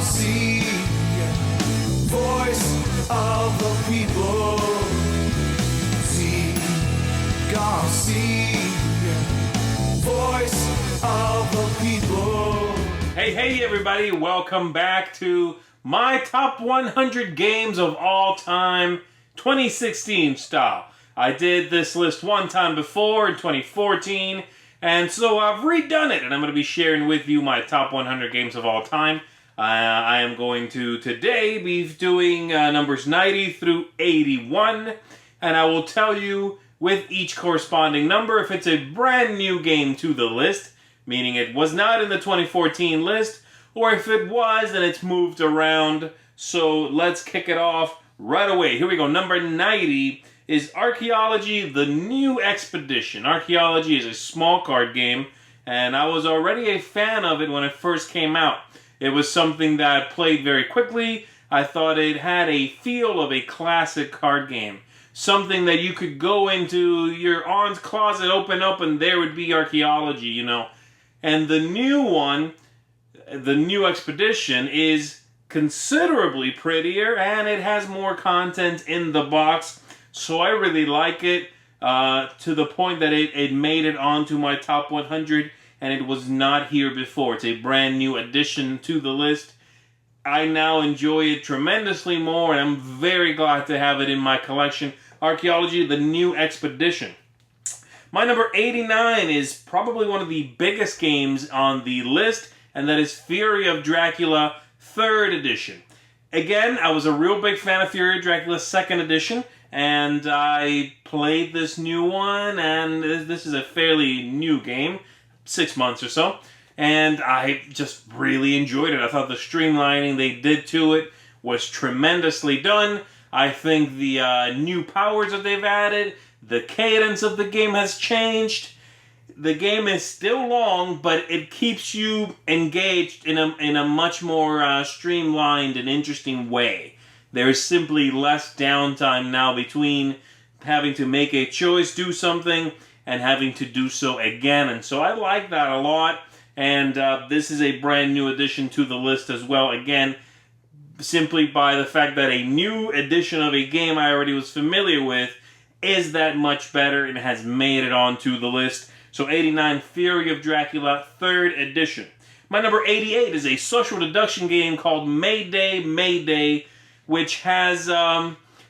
Garcia, voice of the people. Z. Garcia, voice of the people. Hey everybody, welcome back to my top 100 games of all time, 2016 style. I did this list one time before in 2014, and so I've redone it, and I'm going to be sharing with you my top 100 games of all time. I am going to today be doing numbers 90 through 81, and I will tell you with each corresponding number if it's a brand new game to the list, meaning it was not in the 2014 list, or if it was, then it's moved around. So let's kick it off right away. Here we go. Number 90 is Archaeology: The New Expedition. Archaeology is a small card game, and I was already a fan of it when it first came out. It was something that played very quickly. I thought it had a feel of a classic card game. Something that you could go into your aunt's closet, open up, and there would be Archaeology, you know. And the new one, the New Expedition, is considerably prettier, and it has more content in the box. So I really like it, to the point that it made it onto my top 100, and it was not here before. It's a brand new addition to the list. I now enjoy it tremendously more, and I'm very glad to have it in my collection. Archaeology: The New Expedition. My number 89 is probably one of the biggest games on the list, and that is Fury of Dracula 3rd Edition. Again, I was a real big fan of Fury of Dracula 2nd Edition, and I played this new one, and this is a fairly new game, 6 months or so, and I just really enjoyed it. I thought the streamlining they did to it was tremendously done. I think the new powers that they've added, the cadence of the game has changed. The game is still long, but it keeps you engaged in a much more streamlined and interesting way. There is simply less downtime now between having to make a choice, do something, and having to do so again. And so I like that a lot. And this is a brand new addition to the list as well. Again, simply by the fact that a new edition of a game I already was familiar with is that much better and has made it onto the list. So 89, Fury of Dracula 3rd Edition. My number 88 is a social deduction game called Mayday, Mayday, which has,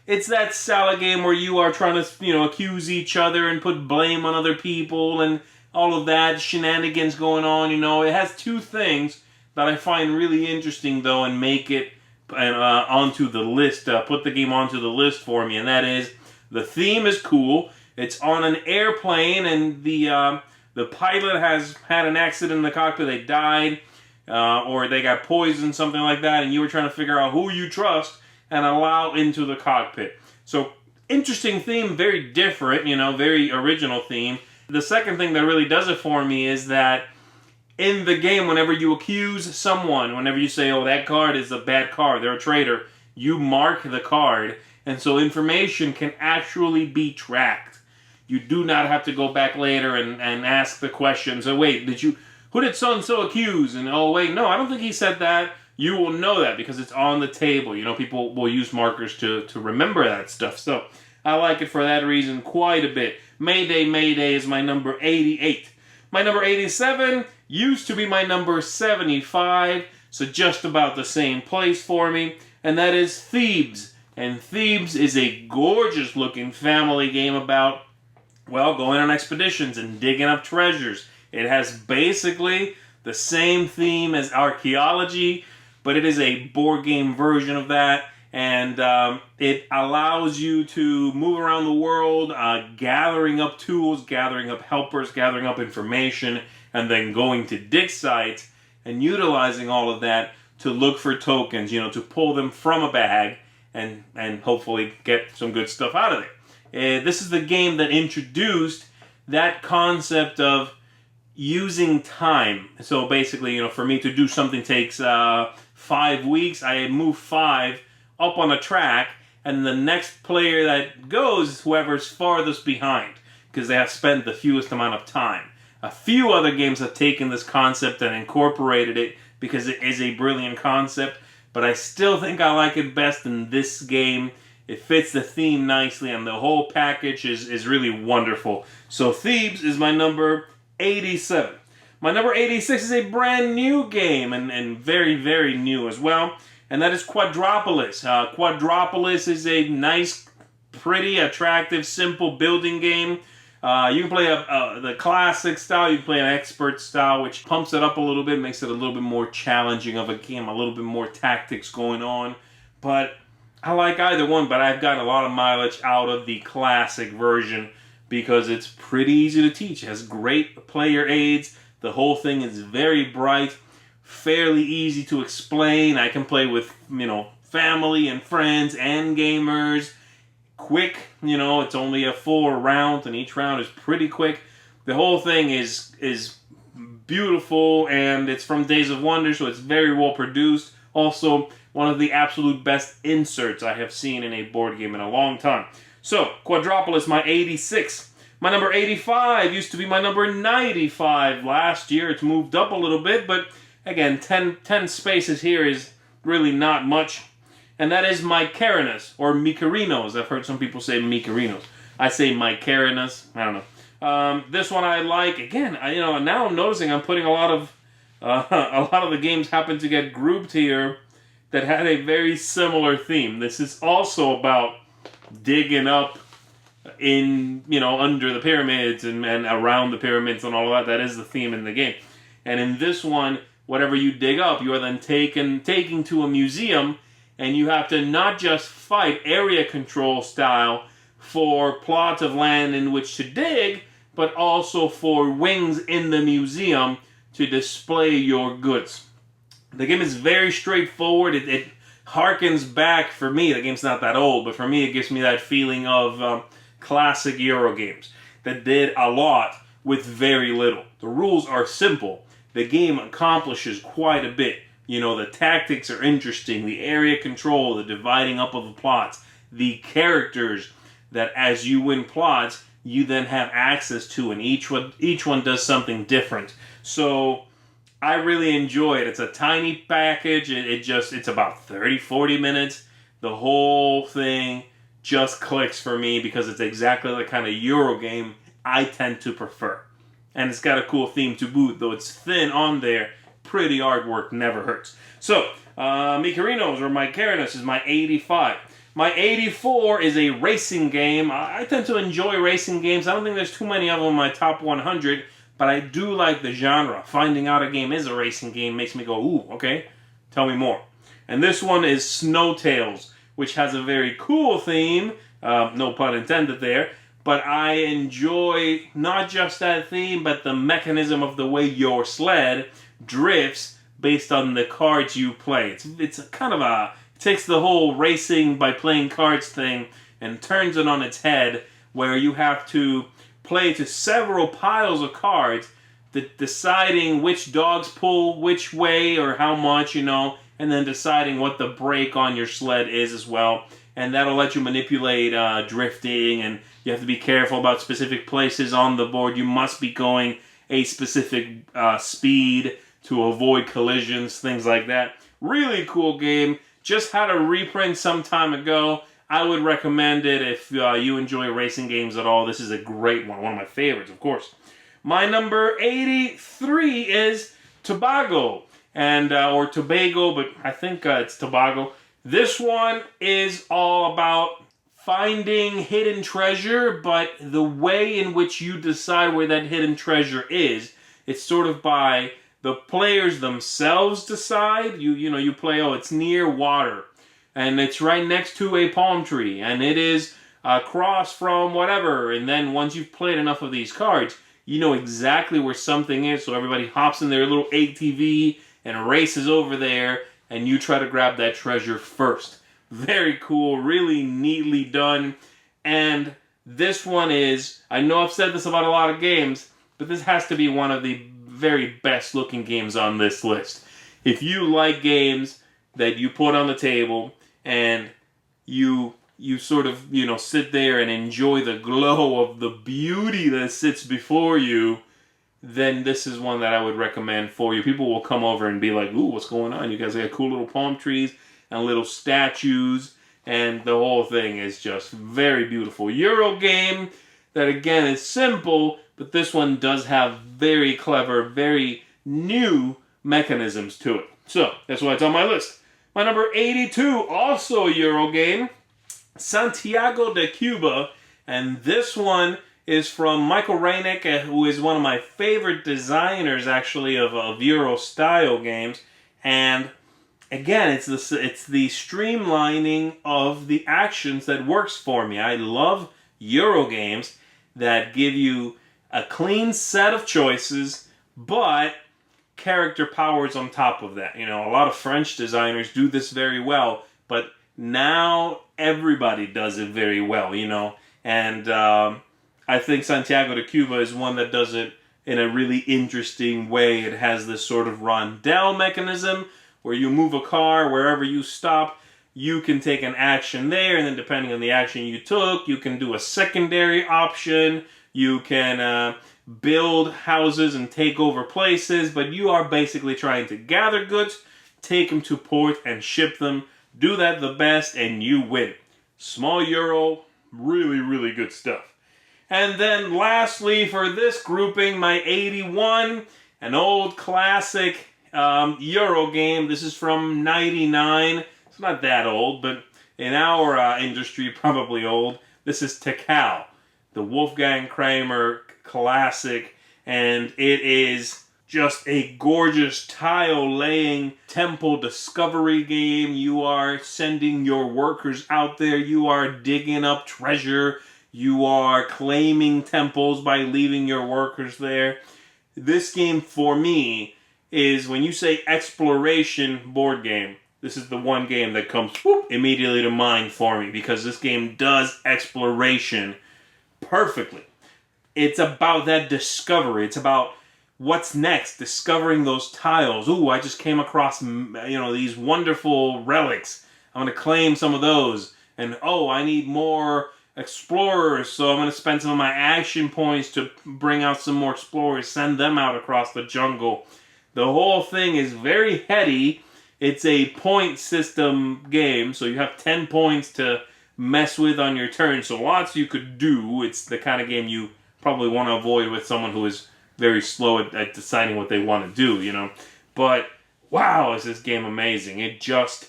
it's that salad game where you are trying to, accuse each other and put blame on other people and all of that shenanigans going on, It has two things that I find really interesting, though, and make it onto the list, put the game onto the list for me, and that is, the theme is cool. It's on an airplane, and the pilot has had an accident in the cockpit. They died, or they got poisoned, something like that, and you were trying to figure out who you trust and allow into the cockpit. So, interesting theme, very different, very original theme. The second thing that really does it for me is that in the game, whenever you accuse someone, whenever you say, oh, that card is a bad card, they're a traitor, you mark the card, and so information can actually be tracked. You do not have to go back later and ask the question. So wait, who did so-and-so accuse? And oh wait, no, I don't think he said that. You will know that because it's on the table. People will use markers to remember that stuff. So I like it for that reason quite a bit. Mayday, Mayday is my number 88. My number 87 used to be my number 75, so just about the same place for me, and that is Thebes. And Thebes is a gorgeous-looking family game about, going on expeditions and digging up treasures. It has basically the same theme as Archaeology, but it is a board game version of that, and it allows you to move around the world, gathering up tools, gathering up helpers, gathering up information, and then going to dig sites and utilizing all of that to look for tokens, to pull them from a bag and hopefully get some good stuff out of it. This is the game that introduced that concept of using time. So basically, for me to do something takes 5 weeks. I move 5 up on a track, and the next player that goes is whoever's farthest behind, because they have spent the fewest amount of time. A few other games have taken this concept and incorporated it because it is a brilliant concept. but I still think I like it best in this game. It fits the theme nicely, and the whole package is really wonderful. So Thebes is my number 87. My number 86 is a brand new game, and very, very new as well, and that is Quadropolis. Quadropolis is a nice, pretty, attractive, simple building game. You can play the classic style, you can play an expert style, which pumps it up a little bit, makes it a little bit more challenging of a game, a little bit more tactics going on. But I like either one, but I've got a lot of mileage out of the classic version because it's pretty easy to teach. It has great player aids. The whole thing is very bright, fairly easy to explain. I can play with, family and friends and gamers. Quick, it's only a 4 round, and each round is pretty quick. The whole thing is beautiful, and it's from Days of Wonder, so it's very well produced. Also, one of the absolute best inserts I have seen in a board game in a long time. So, Quadropolis, my 86. My number 85 used to be my number 95 last year. It's moved up a little bit, but again, 10 spaces here is really not much. And that is Mycarinos, or Mykarinos. I've heard some people say Mykarinos. I say Mycarinos. I don't know. This one I like. Again, now I'm noticing I'm putting a lot of the games happen to get grouped here that had a very similar theme. This is also about digging up in, under the pyramids and around the pyramids and all of that. That is the theme in the game. And in this one, whatever you dig up, you are then taking to a museum, and you have to not just fight area control style for plots of land in which to dig, but also for wings in the museum to display your goods. The game is very straightforward. It harkens back, for me, the game's not that old, but for me it gives me that feeling of classic Euro games that did a lot with very little. The rules are simple. The game accomplishes quite a bit. The tactics are interesting, the area control, the dividing up of the plots, the characters that as you win plots, you then have access to, and each one does something different. So I really enjoy it. It's a tiny package. It's about 30-40 minutes. The whole thing just clicks for me because it's exactly the kind of Euro game I tend to prefer. And it's got a cool theme to boot, though it's thin on there. Pretty artwork never hurts. So, Mykarinos or Mycarinos is my 85. My 84 is a racing game. I tend to enjoy racing games. I don't think there's too many of them in my top 100, but I do like the genre. Finding out a game is a racing game makes me go, ooh, okay, tell me more. And this one is Snowtails, which has a very cool theme, no pun intended there, but I enjoy not just that theme, but the mechanism of the way your sled drifts based on the cards you play. It's kind of it takes the whole racing by playing cards thing and turns it on its head, where you have to play to several piles of cards, deciding which dogs pull which way or how much, and then deciding what the brake on your sled is as well. And that'll let you manipulate drifting, and you have to be careful about specific places on the board. You must be going a specific speed to avoid collisions, things like that. Really cool game. Just had a reprint some time ago. I would recommend it if you enjoy racing games at all. This is a great one of my favorites, of course. My number 83 is Tobago, or Tobago, but I think it's Tobago. This one is all about finding hidden treasure, but the way in which you decide where that hidden treasure is, it's sort of by the players themselves decide. You play, it's near water, and it's right next to a palm tree, and it is across from whatever, and then once you've played enough of these cards, you know exactly where something is, so everybody hops in their little ATV and races over there, and you try to grab that treasure first. Very cool, really neatly done, and this one is, I know I've said this about a lot of games, but this has to be one of the very best looking games on this list. If you like games that you put on the table and you sort of, sit there and enjoy the glow of the beauty that sits before you, then this is one that I would recommend for you. People will come over and be like, ooh, what's going on? You guys got cool little palm trees and little statues, and the whole thing is just very beautiful. Euro game that, again, is simple, but this one does have very clever, very new mechanisms to it. So, that's why it's on my list. My number 82, also a Euro game, Santiago de Cuba, and this one is from Michael Reineck, who is one of my favorite designers, actually, of Euro-style games. And again, it's the streamlining of the actions that works for me. I love Euro games that give you a clean set of choices, but character powers on top of that. You know, a lot of French designers do this very well, but now everybody does it very well, you know. And I think Santiago de Cuba is one that does it in a really interesting way. It has this sort of rondel mechanism where you move a car wherever you stop, you can take an action there, and then depending on the action you took, you can do a secondary option, you can build houses and take over places, but you are basically trying to gather goods, take them to port, and ship them. Do that the best, and you win. Small Euro, really, really good stuff. And then lastly for this grouping, my 81, an old classic Euro game. This is from 99. It's not that old, but in our industry, probably old. This is Tikal, the Wolfgang Kramer classic, and it is just a gorgeous tile-laying temple discovery game. You are sending your workers out there. You are digging up treasure. You are claiming temples by leaving your workers there. This game, for me, is when you say exploration board game, this is the one game that comes immediately to mind for me, because this game does exploration perfectly. It's about that discovery. It's about what's next, discovering those tiles. Ooh, I just came across, these wonderful relics. I'm going to claim some of those. And, I need more explorers, so I'm going to spend some of my action points to bring out some more explorers, send them out across the jungle. The whole thing is very heady. It's a point system game, so you have 10 points to mess with on your turn, so lots you could do. It's the kind of game you probably want to avoid with someone who is very slow at deciding what they want to do, you know. But, wow, is this game amazing. It just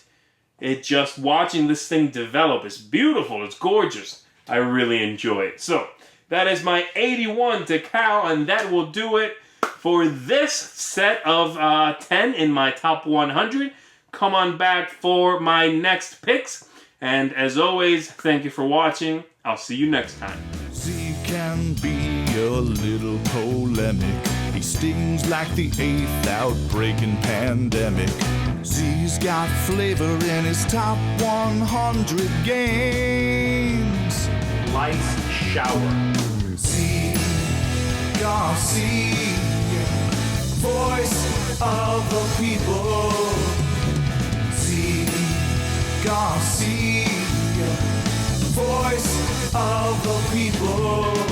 watching this thing develop is beautiful. It's gorgeous. I really enjoy it. So, that is my 81 Tikal, and that will do it for this set of 10 in my top 100. Come on back for my next picks. And as always, thank you for watching. I'll see you next time. Z can be a little polemic. He stings like the 8th outbreaking pandemic. Z's got flavor in his top 100 games. Lights shower. Z Garcia, voice of the people. Z Garcia, voice of the people.